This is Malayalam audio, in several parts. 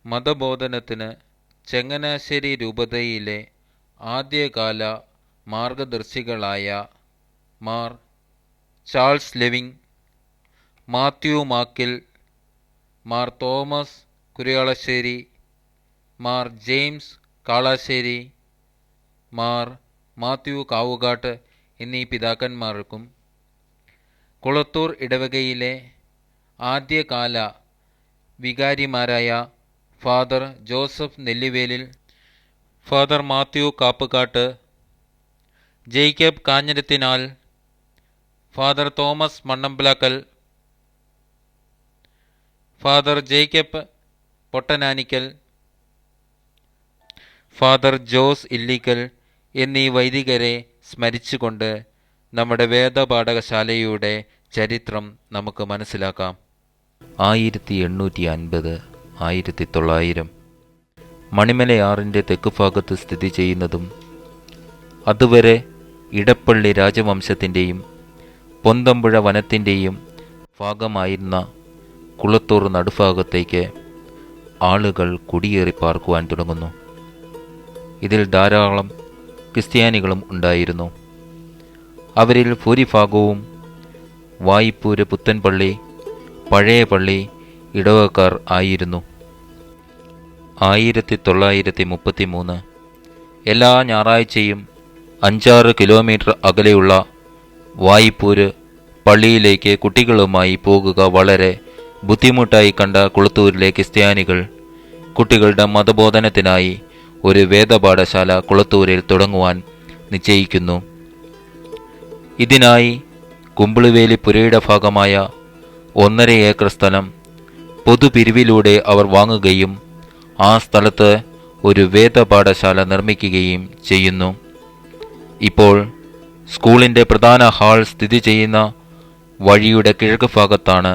മതബോധനത്തിന് ചങ്ങനാശ്ശേരി രൂപതയിലെ ആദ്യകാല മാർഗദർശികളായ മാർ ചാൾസ് ലെവിങ്, മാത്യു മാക്കിൽ, മാർ തോമസ് കുര്യാളശ്ശേരി, മാർ ജെയിംസ് കാളാശ്ശേരി, മാർ മാത്യു കാവുകാട്ട് എന്നീ പിതാക്കന്മാർക്കും കുളത്തൂർ ഇടവകയിലെ ആദ്യകാല വികാരിമാരായ father Joseph Nellivelil, father Mathew Kappukattu, Jacob Kanjirathinal, father Thomas Mannamplackal, father Jacob Pottananikal, father Jose Illickal എന്നീ വൈദികരെ സ്മരിച്ചുകൊണ്ട് നമ്മുടെ വേദപാഠകശാലയുടെ ചരിത്രം നമുക്ക് മനസ്സിലാക്കാം. 1850, 1900 മണിമലയാറിൻ്റെ തെക്കുഭാഗത്ത് സ്ഥിതി ചെയ്യുന്നതും അതുവരെ ഇടപ്പള്ളി രാജവംശത്തിൻ്റെയും പൊന്തമ്പുഴ വനത്തിൻ്റെയും ഭാഗമായിരുന്ന കുളത്തൂർ നടുഭാഗത്തേക്ക് ആളുകൾ കുടിയേറി പാർക്കുവാൻ തുടങ്ങുന്നു. ഇതിൽ ധാരാളം ക്രിസ്ത്യാനികളും ഉണ്ടായിരുന്നു. അവരിൽ ഭൂരിഭാഗവും വായിപ്പൂര് പുത്തൻപള്ളി, പഴയ പള്ളി ഇടവകക്കാർ ആയിരുന്നു. 1933 എല്ലാ ഞായറാഴ്ചയും 5-6 കിലോമീറ്റർ അകലെയുള്ള വായിപ്പൂര് പള്ളിയിലേക്ക് കുട്ടികളുമായി പോകുക വളരെ ബുദ്ധിമുട്ടായി കണ്ട കുളത്തൂരിലെ ക്രിസ്ത്യാനികൾ കുട്ടികളുടെ മതബോധനത്തിനായി ഒരു വേദപാഠശാല കുളത്തൂരിൽ തുടങ്ങുവാൻ നിശ്ചയിക്കുന്നു. ഇതിനായി കുമ്പിളുവേലി പുരയുടെ ഭാഗമായ 1.5 ഏക്കർ സ്ഥലം പൊതുപിരിവിലൂടെ അവർ വാങ്ങുകയും ആ സ്ഥലത്ത് ഒരു വേദപാഠശാല നിർമ്മിക്കുകയും ചെയ്യുന്നു. ഇപ്പോൾ സ്കൂളിൻ്റെ പ്രധാന ഹാൾ സ്ഥിതി ചെയ്യുന്ന വഴിയുടെ കിഴക്ക് ഭാഗത്താണ്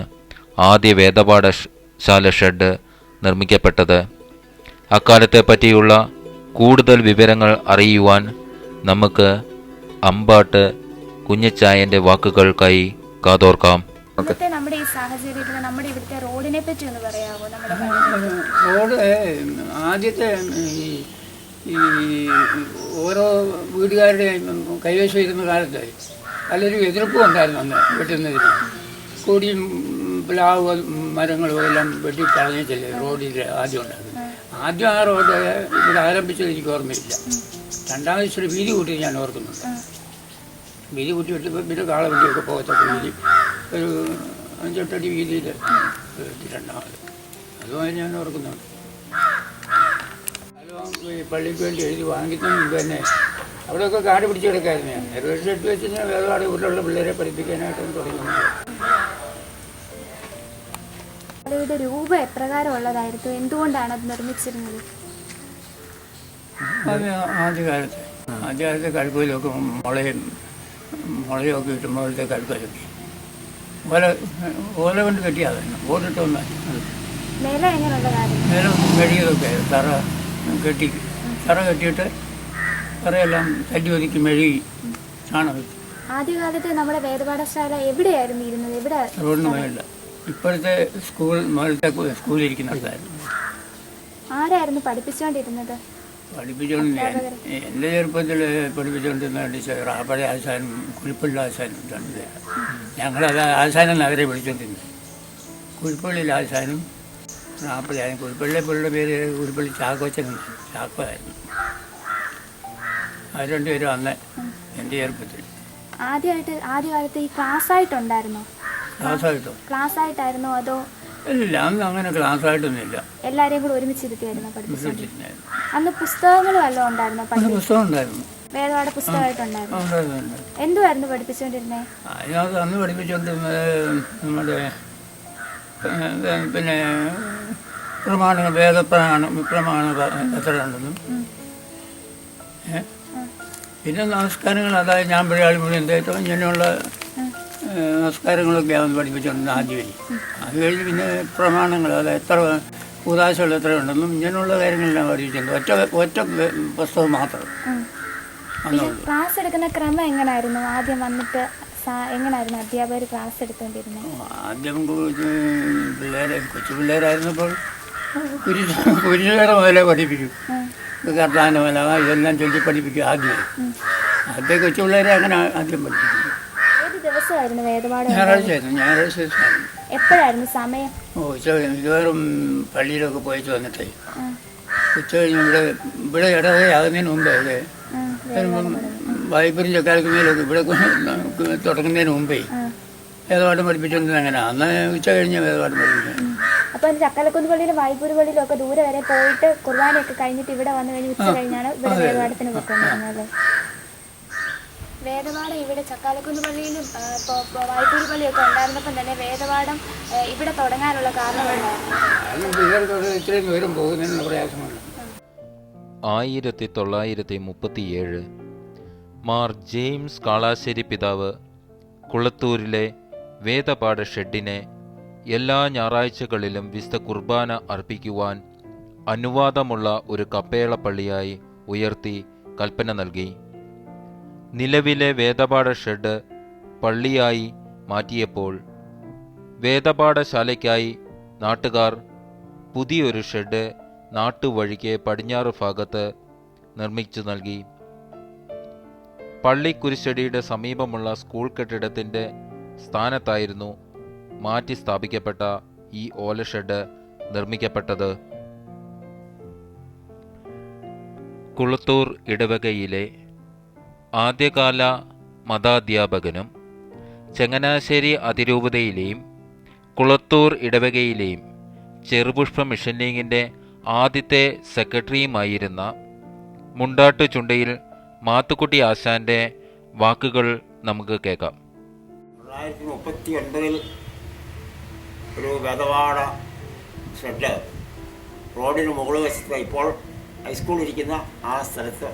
ആദ്യ വേദപാഠശാല ഷെഡ് നിർമ്മിക്കപ്പെട്ടത്. അക്കാലത്തെ പറ്റിയുള്ള കൂടുതൽ വിവരങ്ങൾ അറിയുവാൻ നമുക്ക് അമ്പാട്ട് കുഞ്ഞച്ചായൻ്റെ വാക്കുകൾക്കായി കാതോർക്കാം. നമ്മുടെ ഈ സാഹചര്യത്തിൽ നമ്മുടെ ഇവിടുത്തെ റോഡിനെ പറ്റി ഒന്ന് പറയാമോ? റോഡ് ആദ്യത്തെ ഈ ഓരോ വീടുകാരുടെയും കൈവശം ഇരുന്ന കാലത്ത് നല്ലൊരു എതിർപ്പും ഉണ്ടായിരുന്നു അന്ന് വെട്ടുന്നതിന്. കൊടിയും പ്ലാവ് മരങ്ങളും എല്ലാം വെട്ടിക്കളഞ്ഞിട്ടില്ലേ റോഡിൽ ആദ്യം ഉണ്ടായിരുന്നു. ആദ്യം ആ റോഡ് ഇവിടെ ആരംഭിച്ചത് എനിക്ക് ഓർമ്മയില്ല. രണ്ടാമത് ഇച്ചിരി വീതി കൂട്ടി ഞാൻ ഓർക്കുന്നുണ്ട്. വീതി കൂട്ടി വെട്ടിപ്പോൾ പിന്നെ കാളവണ്ടിയൊക്കെ പോകത്തൊക്കെ വീതി ഒരു 5-8 അടി വീതിയിൽ രണ്ടാമത് അതുമായി ഞാൻ ഓർക്കുന്നുണ്ട്. പള്ളിക്ക് വേണ്ടി എഴുതി വാങ്ങിക്കുന്നതിന് മുമ്പ് തന്നെ അവിടെയൊക്കെ കാട് പിടിച്ച് കിടക്കായിരുന്നു. ഞാൻ ഒരു എട്ട് വെച്ച് ഞാൻ വേദപാഠ വീട്ടിലുള്ള പിള്ളേരെ പഠിപ്പിക്കാനായിട്ടും തുടങ്ങുന്നത്. രൂപ എപ്രകാരമുള്ളതായിരുന്നു? എന്തുകൊണ്ടാണ് അത് നിർമ്മിച്ചിരുന്നത്? ആദ്യകാലത്തെ കഴുക്കയിലൊക്കെ മുളയൊക്കെ കിട്ടുമ്പോഴത്തെ കഴുക്കലൊക്കെ ഓല കൊണ്ട് കെട്ടിയായിരുന്നു. ഓടിട്ടൊന്നും നില മെഴുകിയതൊക്കെ തറ കെട്ടിയിട്ട് തറയെല്ലാം തല്ലി ഒതുക്കി മെഴുകി ചാണകം. ആദ്യകാലത്ത് നമ്മുടെ വേദപാഠശാല എവിടെയായിരുന്നു ഇരുന്നത്? എവിടെ? റോഡിന് മേലില്ല. ഇപ്പോഴത്തെ മേളത്തെ സ്കൂളിലിരിക്കുന്നിടത്തായിരുന്നു. ആരായിരുന്നു പഠിപ്പിച്ചുകൊണ്ടിരുന്നത്? എൻ്റെ ചെറുപ്പത്തിൽ പഠിപ്പിച്ചുകൊണ്ടിരുന്ന ടീച്ചർ റാപ്പഴ ആശാനും കുഴിപ്പള്ളി ആശാനും 2 പേര്. ഞങ്ങളത് ആശാനെന്ന് അവരെ വിളിച്ചുകൊണ്ടിരുന്നത്. കുഴിപ്പള്ളിയിൽ ആശാനും റാപ്പഴ ആശാനും. കുഴിപ്പള്ളിയുടെ പേര് കുഴിപ്പള്ളി ചാക്കോയായിരുന്നു. അത് 2 പേരും അന്ന് എൻ്റെ ചെറുപ്പത്തിൽ. ആദ്യകാലത്ത് ഈ ക്ലാസ് ആയിട്ടായിരുന്നോ അതോ? ഇല്ല, അന്ന് അങ്ങനെ ക്ലാസ് ആയിട്ടൊന്നും ഇല്ല. എല്ലാരെയും കൂടെ ഒരുമിച്ചിരുത്തിയായിരുന്നു പഠിപ്പിച്ചിരുന്നത്. അന്ന് പുസ്തകങ്ങൾ വല്ലതും ഉണ്ടായിരുന്നോ? പുസ്തകം ഉണ്ടായിരുന്നു. വേദപാഠ പുസ്തകമായിട്ടുണ്ടായിരുന്നു. എന്തുവായിരുന്നു പഠിപ്പിച്ചുകൊണ്ടിരുന്നത്? അതിനകത്ത് അന്ന് പഠിപ്പിച്ചുകൊണ്ടിരുന്നത് നമ്മുടെ പിന്നെ പ്രമാണങ്ങൾ, പ്രമാണം എത്ര ഉണ്ടെന്നും പിന്നെ നമസ്കാരങ്ങൾ. അതായത് ഞാൻ പിഴയാളി മുഴുവൻ എന്തേറ്റോ ഇങ്ങനെയുള്ള നമസ്കാരങ്ങളൊക്കെയാണ് പഠിപ്പിച്ചുകൊണ്ടിരുന്നത് ആദ്യമേ. അത് കഴിഞ്ഞ് പിന്നെ പ്രമാണങ്ങൾ, അതായത് എത്ര ഉദാശകൾ എത്ര ഉണ്ടെന്നും ഇങ്ങനെയുള്ള കാര്യങ്ങളെല്ലാം പഠിപ്പിച്ചിട്ടുണ്ട്. ഒറ്റ പുസ്തകം മാത്രം. ക്ലാസ് എടുക്കുന്ന ക്രമം എങ്ങനെയായിരുന്നു? ആദ്യം വന്നിട്ട് എങ്ങനെയായിരുന്നു അധ്യാപകർ ക്ലാസ് എടുത്തുകൊണ്ടിരുന്നത്? ആദ്യം കൊച്ചു പിള്ളേരായിരുന്നപ്പോൾ കുരിശുവേറെ മുതലേ പഠിപ്പിക്കും. കർത്താവിൻ്റെ മല ഇതെല്ലാം ചൊല്ലി പഠിപ്പിക്കും ആദ്യം. ആദ്യം കൊച്ചു പിള്ളേരെ അങ്ങനെ ആദ്യം പഠിപ്പിക്കും. ഏത് ദിവസമായിരുന്നു വേദപാഠം? ഞായറാഴ്ച എപ്പോഴായിരുന്നു സമയം? ഉച്ച മിക്കവാറും പള്ളിയിലൊക്കെ പോയിട്ട് വന്നിട്ടേ ഉച്ച കഴിഞ്ഞ് ഇവിടെ ഇടവകയാകുന്നതിന് മുമ്പേ വായ്പരും ചക്കാലക്കുന്നതിലൊക്കെ ഇവിടെ തുടങ്ങുന്നതിന് മുമ്പേ വേദപാഠം പഠിപ്പിച്ചിരുന്നത് അങ്ങനെ. അന്ന് ഉച്ച കഴിഞ്ഞ് വേദപാഠം പഠിപ്പിക്കുന്നത്. അപ്പം ചക്കലക്കുന്ന് പള്ളിയിലും വായ്പൂര് പള്ളിയിലും ഒക്കെ ദൂരെ വരെ പോയിട്ട് കുർബാനയൊക്കെ കഴിഞ്ഞിട്ട് ഇവിടെ വന്നു കഴിഞ്ഞ് ഉച്ച കഴിഞ്ഞാണ് ഇവിടെ വേദപാഠത്തിന് പോയിക്കൊണ്ടിരുന്നത്. വേദപാഠം ഇവിടെ ചക്കാലക്കുന്ന് പള്ളിയിലും വായ്പൂര് പള്ളിയൊക്കെ ഉണ്ടായിരുന്നപ്പം തന്നെ വേദപാഠം ഇവിടെ തുടങ്ങാനുള്ള കാരണമുണ്ടായിരുന്നു. ഇത്രയും ദൂരം പോകുന്നതിനുള്ള പ്രയാസമാണ്. 1937 മാർ ജെയിംസ് കാളാശ്ശേരി പിതാവ് കുളത്തൂരിലെ വേദപാഠ ഷെഡിനെ എല്ലാ ഞായറാഴ്ചകളിലും വിശുദ്ധ കുർബാന അർപ്പിക്കുവാൻ അനുവാദമുള്ള ഒരു കപ്പേള പള്ളിയായി ഉയർത്തി കൽപ്പന നൽകി. നിലവിലെ വേദപാഠ ഷെഡ് പള്ളിയായി മാറ്റിയപ്പോൾ വേദപാഠശാലയ്ക്കായി നാട്ടുകാർ പുതിയൊരു ഷെഡ് നാട്ടുവഴിക്ക് പടിഞ്ഞാറ് ഭാഗത്ത് നിർമ്മിച്ചു നൽകി. പള്ളി കുരിശടിയുടെ സമീപമുള്ള സ്കൂൾ കെട്ടിടത്തിൻ്റെ സ്ഥാനത്തായിരുന്നു മാറ്റി സ്ഥാപിക്കപ്പെട്ട ഈ ഓല ഷെഡ് നിർമ്മിക്കപ്പെട്ടത്. കുളത്തൂർ ഇടവകയിലെ ആദ്യകാല മതാധ്യാപകനും ചങ്ങനാശ്ശേരി അതിരൂപതയിലെയും കുളത്തൂർ ഇടവകയിലെയും ചെറുപുഷ്പ മിഷൻ ലീഗിൻ്റെ ആദ്യത്തെ സെക്രട്ടറിയുമായിരുന്ന മുണ്ടാട്ട് ചുണ്ടയിൽ മാത്തുക്കുട്ടി ആശാന്റെ വാക്കുകൾ നമുക്ക് കേൾക്കാം. 1939 ഒരു വേദപാഠ ഷെഡ് റോഡിന് മുകളിൽ വശത്ത് ഇപ്പോൾ ഹൈസ്കൂൾ ഇരിക്കുന്ന ആ സ്ഥലത്ത്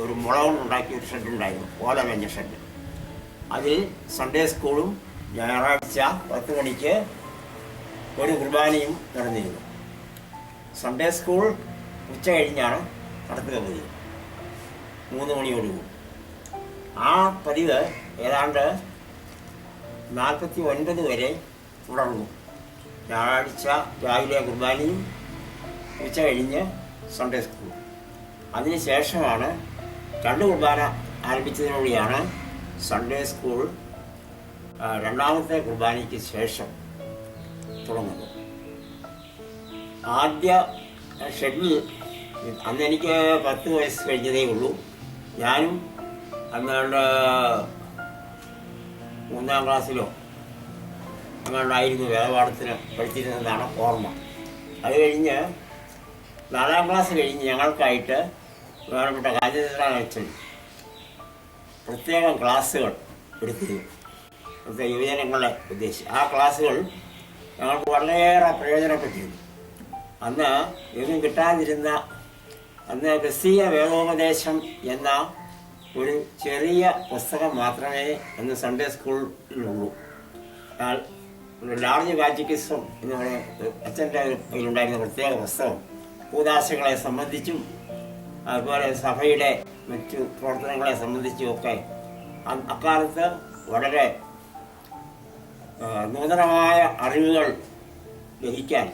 ഒരു മുളകൊണ്ടുണ്ടാക്കിയ ഒരു ഷെഡുണ്ടായിരുന്നു, ഓലമഞ്ഞ ഷെഡ്. അതിൽ സൺഡേ സ്കൂളും ഞായറാഴ്ച 10 മണിക്ക് ഒരു കുർബാനയും നടന്നിരുന്നു. സൺഡേ സ്കൂൾ ഉച്ച കഴിഞ്ഞാണ് നടത്തുക പതിവ്, 3 മണിയോടുകൂടി. ആ പതിവ് ഏതാണ്ട് 49 വരെ തുടർന്നു. ഞായറാഴ്ച രാവിലെ കുർബാനയും ഉച്ച കഴിഞ്ഞ് സൺഡേ സ്കൂൾ. അതിനുശേഷമാണ് 2 കുർബാന ആരംഭിച്ചതിലൂടെയാണ് സൺഡേ സ്കൂൾ രണ്ടാമത്തെ കുർബാനയ്ക്ക് ശേഷം തുടങ്ങുന്നത്. ആദ്യ ഷെഡിൽ അന്ന് എനിക്ക് 10 വയസ്സ് കഴിഞ്ഞതേ ഉള്ളൂ. ഞാനും അന്നാണ്ട് 3ാം ക്ലാസ്സിലോ അങ്ങാണ്ടായിരുന്നു വേദപാഠത്തിന് പഠിച്ചിരുന്നതാണ് ഓർമ്മ. അത് കഴിഞ്ഞ് 4ാം ക്ലാസ് കഴിഞ്ഞ് ഞങ്ങൾക്കായിട്ട് വേണ്ടപ്പെട്ട കാഞ്ഞിരച്ചൻ പ്രത്യേകം ക്ലാസ്സുകൾ എടുത്തിരുന്നു, പ്രത്യേക യുവജനങ്ങളെ ഉദ്ദേശിച്ച്. ആ ക്ലാസ്സുകൾ ഞങ്ങൾക്ക് വളരെയേറെ പ്രയോജനപ്പെട്ടിരുന്നു. അന്ന് എങ്ങും കിട്ടാതിരുന്ന അന്ന് ക്രിസ്തീയ വേദോപദേശം എന്ന ഒരു ചെറിയ പുസ്തകം മാത്രമേ അന്ന് സൺഡേ സ്കൂളിലുള്ളൂ. എന്നാൽ ഒരു ലാർജ് കാറ്റക്കിസം എന്ന് പറയുന്ന അച്ഛൻ്റെ കയ്യിലുണ്ടായിരുന്ന പ്രത്യേക പുസ്തകം കൂദാശകളെ സംബന്ധിച്ചും അതുപോലെ സഭയുടെ മറ്റു പ്രവർത്തനങ്ങളെ സംബന്ധിച്ചുമൊക്കെ അക്കാലത്ത് വളരെ നൂതനമായ അറിവുകൾ ലഭിക്കാൻ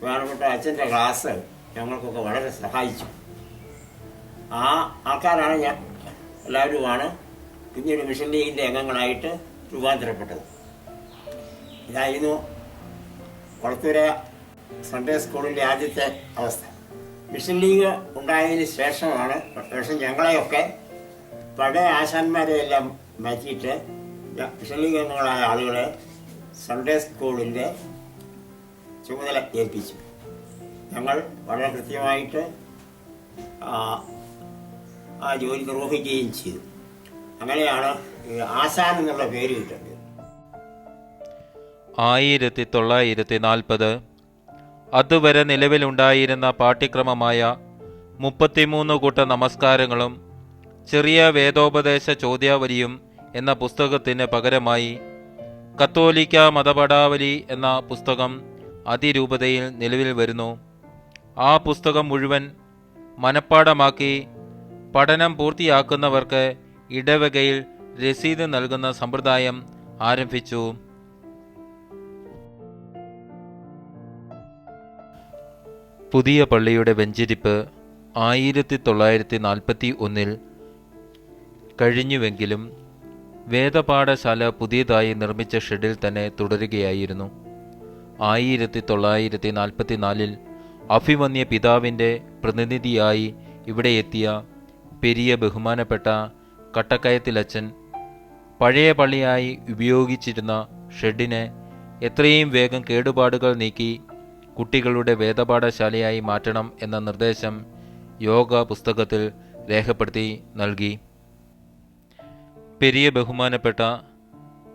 വേണ്ടപ്പെട്ട അച്ഛൻ്റെ ക്ലാസ് ഞങ്ങൾക്കൊക്കെ വളരെ സഹായിച്ചു. ആ ആൾക്കാരാണ് എല്ലാവരുമാണ് പിന്നീട് മിഷൻ ലീഗിൻ്റെ അംഗങ്ങളായിട്ട് രൂപാന്തരപ്പെട്ടത്. ഇതായിരുന്നു കുളത്തൂര സൺഡേ സ്കൂളിൻ്റെ ആദ്യത്തെ അവസ്ഥ. മിഷൻ ലീഗ് ഉണ്ടായതിന് ശേഷമാണ് പക്ഷേ ഞങ്ങളെയൊക്കെ പഴയ ആശാന്മാരെയെല്ലാം മാറ്റിയിട്ട് മിഷൻ ലീഗ് അംഗങ്ങളായ ആളുകളെ സൺഡേ സ്കൂളിൻ്റെ ചുമതല ഏൽപ്പിച്ചു. ഞങ്ങൾ വളരെ കൃത്യമായിട്ട് ആ ജോലി നിർവഹിക്കുകയും ചെയ്തു. അങ്ങനെയാണ് ആശാൻ എന്നുള്ള പേര് കിട്ടുന്നത്. 1940 അതുവരെ നിലവിലുണ്ടായിരുന്ന പാഠ്യക്രമമായ 33 കൂട്ട നമസ്കാരങ്ങളും ചെറിയ വേദോപദേശ ചോദ്യാവലിയും എന്ന പുസ്തകത്തിന് പകരമായി കത്തോലിക്ക മതപഠാവലി എന്ന പുസ്തകം അതിരൂപതയിൽ നിലവിൽ വരുന്നു. ആ പുസ്തകം മുഴുവൻ മനഃപ്പാഠമാക്കി പഠനം പൂർത്തിയാക്കുന്നവർക്ക് ഇടവകയിൽ രസീത് നൽകുന്ന സമ്പ്രദായം ആരംഭിച്ചു. പുതിയ പള്ളിയുടെ വെഞ്ചിരിപ്പ് 1941 കഴിഞ്ഞുവെങ്കിലും വേദപാഠശാല പുതിയതായി നിർമ്മിച്ച ഷെഡിൽ തന്നെ തുടരുകയായിരുന്നു. 1944 അഭിമന്യ പിതാവിൻ്റെ പ്രതിനിധിയായി ഇവിടെ എത്തിയ പെരിയ ബഹുമാനപ്പെട്ട കട്ടക്കയത്തിലച്ചൻ പഴയ പള്ളിയായി ഉപയോഗിച്ചിരുന്ന ഷെഡിനെ എത്രയും വേഗം കേടുപാടുകൾ നീക്കി കുട്ടികളുടെ വേദപാഠശാലയായി മാറ്റണം എന്ന നിർദ്ദേശം യോഗ പുസ്തകത്തിൽ രേഖപ്പെടുത്തി നൽകി. പെരിയ ബഹുമാനപ്പെട്ട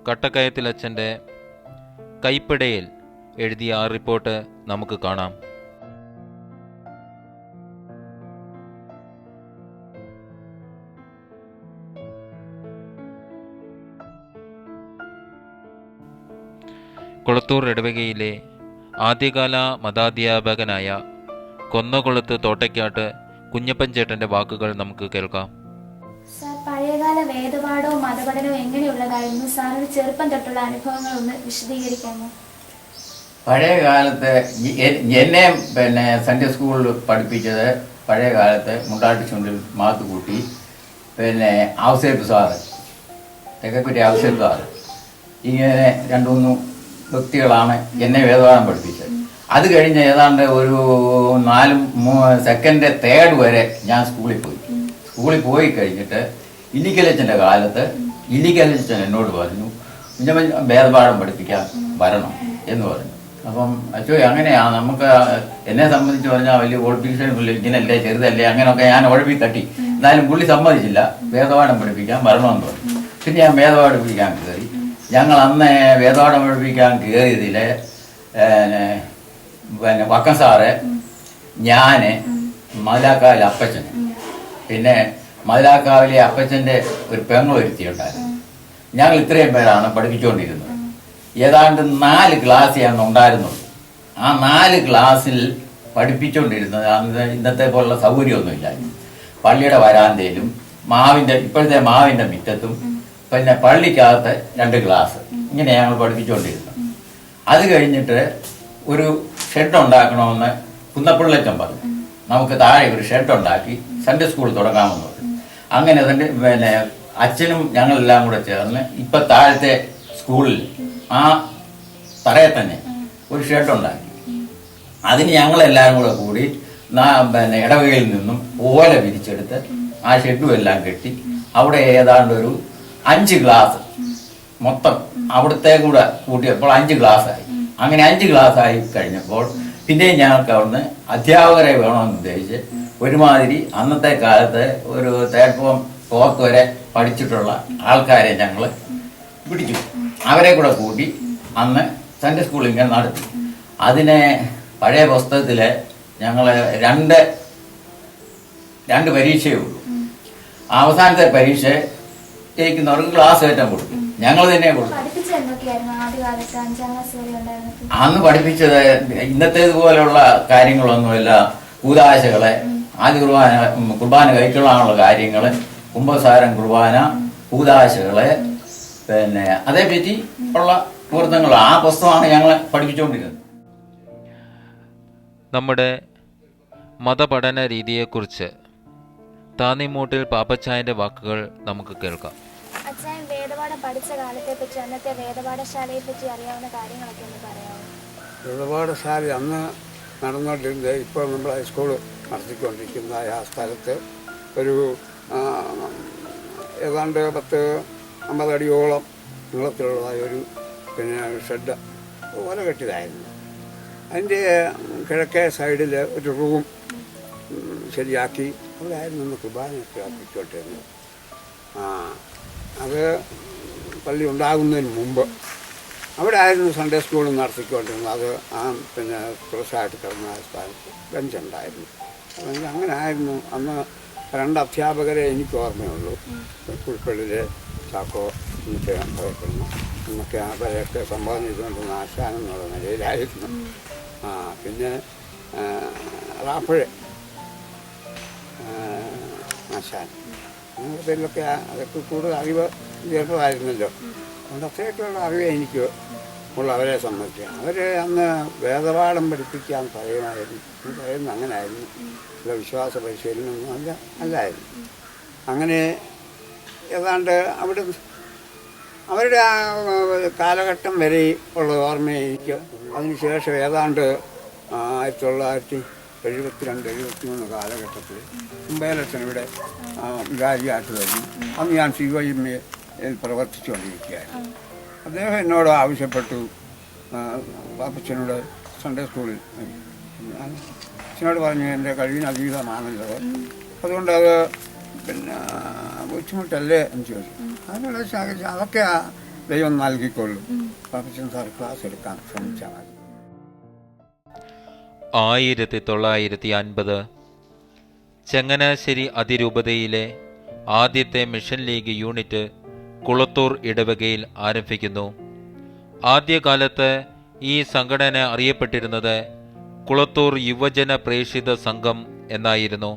കട്ടക്കയത്തിലച്ചൻ്റെ കൈപ്പടയിൽ എഴുതിയ ആ റിപ്പോർട്ട് നമുക്ക് കാണാം. കൊളത്തൂർ ഇടവകയിലെ ആദ്യകാല മതാധ്യാപകനായ കൊന്നകൊളുത്ത് തോട്ടയ്ക്കാട്ട് കുഞ്ഞപ്പൻ ചേട്ടൻ്റെ വാക്കുകൾ നമുക്ക് കേൾക്കാം. സാർ, പഴയകാല വേദപാഠവും മതപഠനവും എങ്ങനെയുള്ളതായിരുന്നു? സാറിന് ചെറുപ്പം തൊട്ടുള്ള അനുഭവങ്ങൾ ഒന്ന് വിശദീകരിക്കാമോ? പഴയ കാലത്ത് എന്നെ സൺഡേ സ്കൂളിൽ പഠിപ്പിച്ചത് പഴയ കാലത്ത് മുണ്ടാട്ടി ചുണ്ടിൽ മാത്തുകൂട്ടി ഔസേപ്പ് സാറ്, തെക്കക്കുറ്റി ഔസേപ്പ് സാറ്, ഇങ്ങനെ 2-3 വ്യക്തികളാണ് എന്നെ വേദപാഠം പഠിപ്പിച്ചത്. അത് കഴിഞ്ഞ് ഏതാണ്ട് ഒരു 4 തേർഡ് വരെ ഞാൻ സ്കൂളിൽ പോയി കഴിഞ്ഞിട്ട് ഇല്ലിക്കലച്ചൻ്റെ കാലത്ത് ഇല്ലിക്കലച്ചൻ എന്നോട് പറഞ്ഞു, കുഞ്ഞമ്മൻ വേദപാഠം പഠിപ്പിക്കാൻ വരണം എന്ന് പറഞ്ഞു. അപ്പം അച്ചോ അങ്ങനെയാണ്, നമുക്ക് എന്നെ സംബന്ധിച്ച് പറഞ്ഞാൽ വലിയ ക്വാളിഫിക്കേഷനില്ല, ഇങ്ങനല്ലേ ചെറുതല്ലേ അങ്ങനെയൊക്കെ ഞാൻ ഉഴപ്പി തട്ടി. എന്നാലും പുള്ളി സമ്മതിച്ചില്ല, വേദപാഠം പഠിപ്പിക്കാൻ വരണമെന്ന് പറഞ്ഞു. പിന്നെ ഞാൻ വേദപാഠം പഠിപ്പിക്കാൻ കയറി. ഞങ്ങൾ അന്ന് വേദപാഠം പഠിപ്പിക്കാൻ കയറിയതിൽ വക്കം സാറ്, ഞാൻ, മതിലാക്കാവിലെ അപ്പച്ചൻ, പിന്നെ മതിലാക്കാവിലെ അപ്പച്ചൻ്റെ ഒരു പെങ്ങളൊരുത്തിയുണ്ടായിരുന്നു. ഞങ്ങൾ ഇത്രയും പേരാണ് പഠിപ്പിച്ചുകൊണ്ടിരുന്നത്. ഏതാണ്ട് 4 ക്ലാസ്സാണ് ഉണ്ടായിരുന്നുള്ളൂ. ആ 4 ക്ലാസ്സിൽ പഠിപ്പിച്ചുകൊണ്ടിരുന്നത് ഇന്നത്തെ പോലുള്ള സൗകര്യമൊന്നുമില്ലായിരുന്നു. പള്ളിയുടെ വരാന്തയിലും ഇപ്പോഴത്തെ മാവിൻ്റെ മുറ്റത്തും പിന്നെ പള്ളിക്കകത്ത് 2 ക്ലാസ് ഇങ്ങനെ ഞങ്ങൾ പഠിപ്പിച്ചുകൊണ്ടിരുന്നു. അത് കഴിഞ്ഞിട്ട് ഒരു ഷെഡ് ഉണ്ടാക്കണമെന്ന് കുന്നപ്പിള്ളച്ചൻ പറഞ്ഞു. നമുക്ക് താഴെ ഒരു ഷെഡ് ഉണ്ടാക്കി സൺഡേ സ്കൂൾ തുടങ്ങാമെന്ന് പറഞ്ഞു. അങ്ങനെ അച്ഛനും ഞങ്ങളെല്ലാം കൂടെ ചേർന്ന് ഇപ്പം താഴത്തെ സ്കൂളിൽ ആ തറയിൽ തന്നെ ഒരു ഷെഡ് ഉണ്ടാക്കി. അതിന് ഞങ്ങളെല്ലാവരും കൂടെ കൂടി ഇടവകയിൽ നിന്നും ഓല വിരിച്ചെടുത്ത് ആ ഷെഡും എല്ലാം കെട്ടി അവിടെ ഏതാണ്ട് ഒരു 5 ക്ലാസ് മൊത്തം അവിടുത്തെ കൂടെ കൂട്ടിയപ്പോൾ 5 ക്ലാസ്സായി. അങ്ങനെ 5 ക്ലാസ്സായി കഴിഞ്ഞപ്പോൾ പിന്നെയും ഞങ്ങൾക്ക് അവിടുന്ന് അധ്യാപകരെ വേണമെന്ന് ഉദ്ദേശിച്ച് ഒരുമാതിരി അന്നത്തെ കാലത്ത് ഒരു 4th വരെ പഠിച്ചിട്ടുള്ള ആൾക്കാരെ ഞങ്ങൾ പിടിച്ചു. അവരെ കൂടെ കൂട്ടി അന്ന് സൺഡേ സ്കൂൾ ഇങ്ങനെ നടത്തി. അതിനെ പഴയ പുസ്തകത്തിൽ ഞങ്ങൾ 2 പരീക്ഷയേ ഉള്ളൂ. അവസാനത്തെ പരീക്ഷ ജയിക്കുന്നവർക്ക് ക്ലാസ് കയറ്റാൻ കൊടുക്കും. ഞങ്ങൾ തന്നെ കൊടുക്കും. അന്ന് പഠിപ്പിച്ചത് ഇന്നത്തേതുപോലെയുള്ള കാര്യങ്ങളൊന്നുമില്ല. കൂതാശകളെ, ആദ്യ കുർബാന കഴിക്കൊള്ളാനുള്ള കാര്യങ്ങൾ, കുംഭസാരം, കുർബാന, കൂതാശകളെ, അതേപറ്റി ഉള്ള മുഹൂർത്തങ്ങൾ. ആ പുസ്തകമാണ് ഞങ്ങൾ പഠിപ്പിച്ചുകൊണ്ടിരുന്നത്. നമ്മുടെ മതപഠന രീതിയെക്കുറിച്ച് താന്നിമൂട്ടിൽ പാപ്പച്ചായൻ്റെ വാക്കുകൾ നമുക്ക് കേൾക്കാം. അച്ചായൻ വേദപാഠം പഠിച്ച കാലത്തെ പറ്റി, അന്നത്തെ വേദപാഠശാലയെ പറ്റി അറിയാവുന്ന കാര്യങ്ങളൊക്കെ ഒന്ന് പറയാമോ? വേദപാഠശാല അന്ന് നടന്നുകൊണ്ടിരുന്നത് ഇപ്പോൾ നമ്മൾ ഹൈസ്കൂൾ നടത്തിക്കൊണ്ടിരിക്കുന്ന ആ സ്ഥലത്ത് ഒരു ഏതാണ്ട് 10-50 അടിയോളം നീളത്തിലുള്ളതായ ഒരു ഷെഡ് ഓല കെട്ടിയതായിരുന്നു. അതിൻ്റെ കിഴക്കേ സൈഡിൽ ഒരു റൂം ശരിയാക്കി അവിടെ ആയിരുന്നു ഒന്ന് കുർബാനയൊക്കെ അർപ്പിച്ചുകൊണ്ടിരുന്നത്. അത് പള്ളി ഉണ്ടാകുന്നതിന് മുമ്പ് അവിടെ ആയിരുന്നു സൺഡേ സ്കൂൾ നടത്തിക്കൊണ്ടിരുന്നത്. അത് തുറസായിട്ട് കിടന്ന സ്ഥലത്ത് ബെഞ്ചുണ്ടായിരുന്നു. അങ്ങനെ ആയിരുന്നു. അന്ന് 2 അധ്യാപകരെ എനിക്ക് ഓർമ്മയുള്ളൂ. പുൽപ്പള്ളിയിലെ ചാക്കോ എന്നൊക്കെ പറയപ്പെടുന്നു. എന്നൊക്കെ അവരെയൊക്കെ സംഭാവന ചെയ്തുകൊണ്ടിരുന്ന ആശാനെന്നുള്ള നിലയിലായിരുന്നു. പിന്നെ റാപ്പഴ ആശാൻ അങ്ങനത്തെ പേരിലൊക്കെ അതൊക്കെ കൂടുതൽ അറിവ് ചേർന്നതായിരുന്നല്ലോ. അതുകൊണ്ട് അത്രയൊക്കെയുള്ള അറിവേ എനിക്ക് ഉള്ളവരെ സംബന്ധിച്ച് അവർ അന്ന് വേദപാഠം പഠിപ്പിക്കാൻ പറയുന്ന അങ്ങനെയായിരുന്നു. ചില വിശ്വാസ പരിശീലനമൊന്നും അല്ലായിരുന്നു. അങ്ങനെ ഏതാണ്ട് അവിടെ അവരുടെ ആ കാലഘട്ടം വരെ ഉള്ള ഓർമ്മയിരിക്കും. അതിനുശേഷം ഏതാണ്ട് 1972-73 കാലഘട്ടത്തിൽ കുമ്പേലച്ചൻ ഇവിടെ വികാരിയായിട്ട് വരുന്നു. അന്ന് ഞാൻ CYM-യിൽ പ്രവർത്തിച്ചുകൊണ്ടിരിക്കുകയായിരുന്നു. അദ്ദേഹം എന്നോട് ആവശ്യപ്പെട്ടു, പാപ്പച്ചനോട് സൺഡേ സ്കൂളിൽ അച്ഛനോട് പറഞ്ഞു എൻ്റെ കഴിവിന് അതീതമാണല്ലോ, അതുകൊണ്ട് അത് പിന്നെ ബുദ്ധിമുട്ടല്ലേ എന്ന് ചോദിച്ചു. അതിനുള്ള സാഹചര്യം അതൊക്കെ ദൈവം നൽകിക്കൊള്ളും, പാപ്പച്ചൻ സാർ ക്ലാസ് എടുക്കാൻ ശ്രമിച്ചാൽ മതി. 1950 ചങ്ങനാശ്ശേരി അതിരൂപതയിലെ ആദ്യത്തെ മിഷൻ ലീഗ് യൂണിറ്റ് കുളത്തൂർ ഇടവകയിൽ ആരംഭിക്കുന്നു. ആദ്യകാലത്ത് ഈ സംഘടന അറിയപ്പെട്ടിരുന്നത് കുളത്തൂർ യുവജന പ്രേക്ഷിത സംഘം എന്നായിരുന്നു.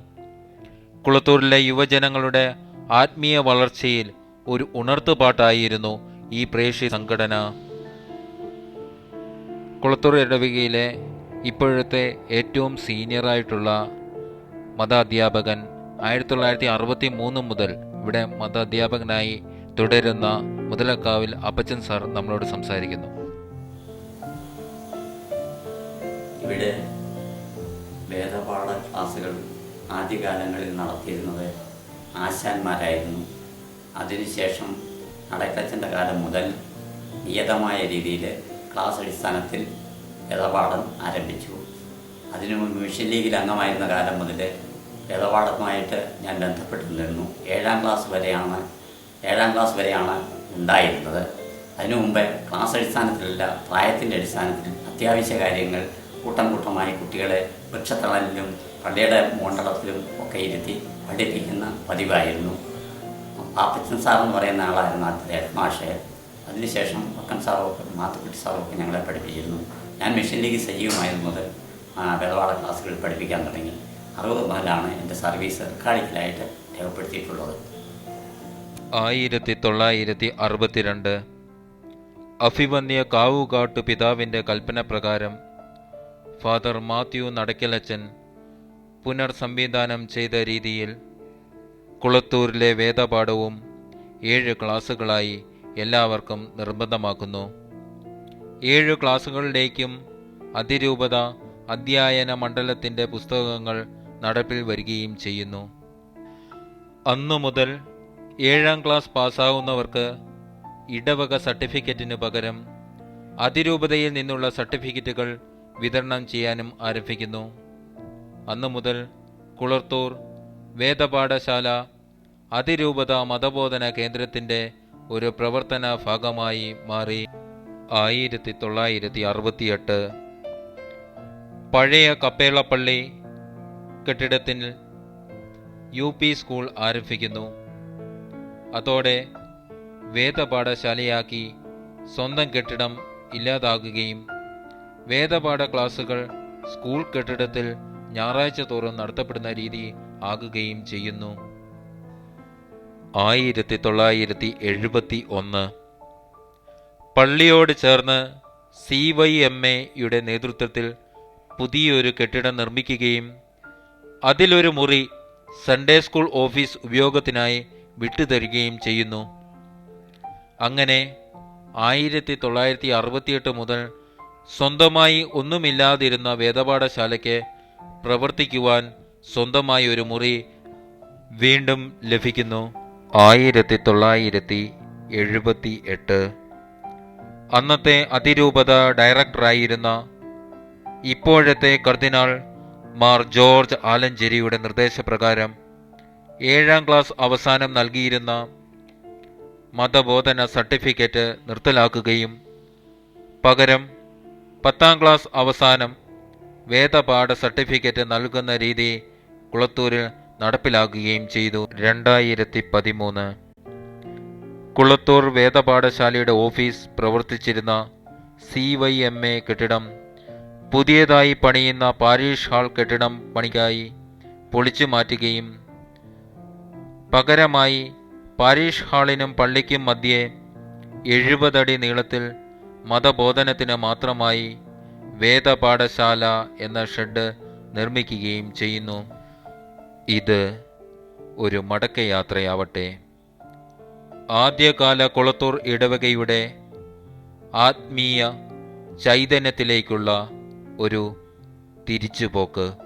കുളത്തൂരിലെ യുവജനങ്ങളുടെ ആത്മീയ വളർച്ചയിൽ ഒരു ഉണർത്തുപാട്ടായിരുന്നു ഈ പ്രേക്ഷിത സംഘടന. കുളത്തൂർ ഇടവകയിലെ ഇപ്പോഴത്തെ ഏറ്റവും സീനിയറായിട്ടുള്ള മതാധ്യാപകൻ 1963 മുതൽ ഇവിടെ മതാധ്യാപകനായി തുടരുന്ന മുതലക്കാവിൽ അപ്പച്ചൻ സാർ നമ്മളോട് സംസാരിക്കുന്നു. ഇവിടെ വേദപാഠ ക്ലാസ്സുകൾ ആദ്യകാലങ്ങളിൽ നടത്തിയിരുന്നത് ആശാന്മാരായിരുന്നു. അതിനുശേഷം നടക്കച്ചൻ്റെ കാലം മുതൽ നിയതമായ രീതിയിൽ ക്ലാസ് അടിസ്ഥാനത്തിൽ വേദപാഠം ആരംഭിച്ചു. അതിനു മുൻപ് മിഷൻ ലീഗിൽ അംഗമായിരുന്ന കാലം മുതൽ വേദപാഠവുമായിട്ട് ഞാൻ ബന്ധപ്പെട്ടിരുന്നു. 7ാം ക്ലാസ് വരെയാണ് ഉണ്ടായിരുന്നത്. അതിനു മുമ്പ് ക്ലാസ് അടിസ്ഥാനത്തിലല്ല, പ്രായത്തിൻ്റെ അടിസ്ഥാനത്തിൽ അത്യാവശ്യ കാര്യങ്ങൾ കൂട്ടമായി കുട്ടികളെ വൃക്ഷത്തണലിലും പള്ളിയുടെ മോണ്ടളത്തിലും ഒക്കെ ഇരുത്തി പഠിപ്പിക്കുന്ന പതിവായിരുന്നു. പാപ്പച്ചൻ സാറെന്ന് പറയുന്ന ആളായിരുന്നു ആദ്യത്തെ ഹെഡ് മാഷ്. അതിനുശേഷം വക്കൻ സാറൊക്കെ മാത്തുക്കുട്ടി സാറൊക്കെ ഞങ്ങളെ പഠിപ്പിച്ചിരുന്നു. ഞാൻ മിഷൻ ലീഗ് സജീവമായിരുന്നത് വേദപാഠ ക്ലാസ്സുകളിൽ പഠിപ്പിക്കാൻ തുടങ്ങി. 60 മുതലാണ് എൻ്റെ സർവീസ് റെക്കാർഡിക്കലായിട്ട് രേഖപ്പെടുത്തിയിട്ടുള്ളത്. 1962 അഭിവന്യ കാവുകാട്ടു പിതാവിൻ്റെ കൽപ്പന പ്രകാരം ഫാദർ മാത്യു നടക്കലച്ചൻ പുനർസംവിധാനം ചെയ്ത രീതിയിൽ കുളത്തൂരിലെ വേദപാഠവും 7 ക്ലാസ്സുകളായി എല്ലാവർക്കും നിർബന്ധമാക്കുന്നു. 7 ക്ലാസ്സുകളിലേക്കും അതിരൂപത അധ്യയന മണ്ഡലത്തിൻ്റെ പുസ്തകങ്ങൾ നടപ്പിൽ വരികയും ചെയ്യുന്നു. അന്നു മുതൽ 7ാം ക്ലാസ് പാസ്സാവുന്നവർക്ക് ഇടവക സർട്ടിഫിക്കറ്റിന് പകരം അതിരൂപതയിൽ നിന്നുള്ള സർട്ടിഫിക്കറ്റുകൾ വിതരണം ചെയ്യാനും ആരംഭിക്കുന്നു. അന്നു മുതൽ കുളത്തൂർ വേദപാഠശാല അതിരൂപത മതബോധന കേന്ദ്രത്തിൻ്റെ ഒരു പ്രവർത്തന ഭാഗമായി മാറി. 1968 പഴയ കപ്പേളപ്പള്ളി കെട്ടിടത്തിൽ UP സ്കൂൾ ആരംഭിക്കുന്നു. അതോടെ വേദപാഠശാലയാക്കി സ്വന്തം കെട്ടിടം ഇല്ലാതാകുകയും വേദപാഠ ക്ലാസുകൾ സ്കൂൾ കെട്ടിടത്തിൽ ഞായറാഴ്ച തോറും നടത്തപ്പെടുന്ന രീതി ആകുകയും ചെയ്യുന്നു. 1971 പള്ളിയോട് ചേർന്ന് CYMA-യുടെ നേതൃത്വത്തിൽ പുതിയൊരു കെട്ടിടം നിർമ്മിക്കുകയും അതിലൊരു മുറി സൺഡേ സ്കൂൾ ഓഫീസ് ഉപയോഗത്തിനായി വിട്ടുതരികയും ചെയ്യുന്നു. അങ്ങനെ 1968 മുതൽ സ്വന്തമായി ഒന്നുമില്ലാതിരുന്ന വേദപാഠശാലയ്ക്ക് പ്രവർത്തിക്കുവാൻ സ്വന്തമായി ഒരു മുറി വീണ്ടും ലഭിക്കുന്നു. 1978 അന്നത്തെ അതിരൂപത ഡയറക്ടറായിരുന്ന ഇപ്പോഴത്തെ കർദിനാൾ മാർ ജോർജ് ആലഞ്ചേരിയുടെ നിർദ്ദേശപ്രകാരം 7ാം ക്ലാസ് അവസാനം നൽകിയിരുന്ന മതബോധന സർട്ടിഫിക്കറ്റ് നിർത്തലാക്കുകയും പകരം 10ാം ക്ലാസ് അവസാനം വേദപാഠ സർട്ടിഫിക്കറ്റ് നൽകുന്ന രീതി കുളത്തൂരിൽ നടപ്പിലാക്കുകയും ചെയ്തു. 2013 കുളത്തൂർ വേദപാഠശാലയുടെ ഓഫീസ് പ്രവർത്തിച്ചിരുന്ന CYMA കെട്ടിടം പുതിയതായി പണിയുന്ന പാരീഷ് ഹാൾ കെട്ടിടം പണിക്കായി പൊളിച്ചു മാറ്റുകയും പകരമായി പാരീഷ് ഹാളിനും പള്ളിക്കും മധ്യേ 70 അടി നീളത്തിൽ മതബോധനത്തിന് മാത്രമായി വേദപാഠശാല എന്ന ഷെഡ് നിർമ്മിക്കുകയും ചെയ്യുന്നു. ഇത് ഒരു മടക്കയാത്രയാവട്ടെ. ആദ്യകാല കുളത്തൂർ ഇടവകയുടെ ആത്മീയ ചൈതന്യത്തിലേക്കുള്ള ഒരു തിരിച്ചുപോക്ക്.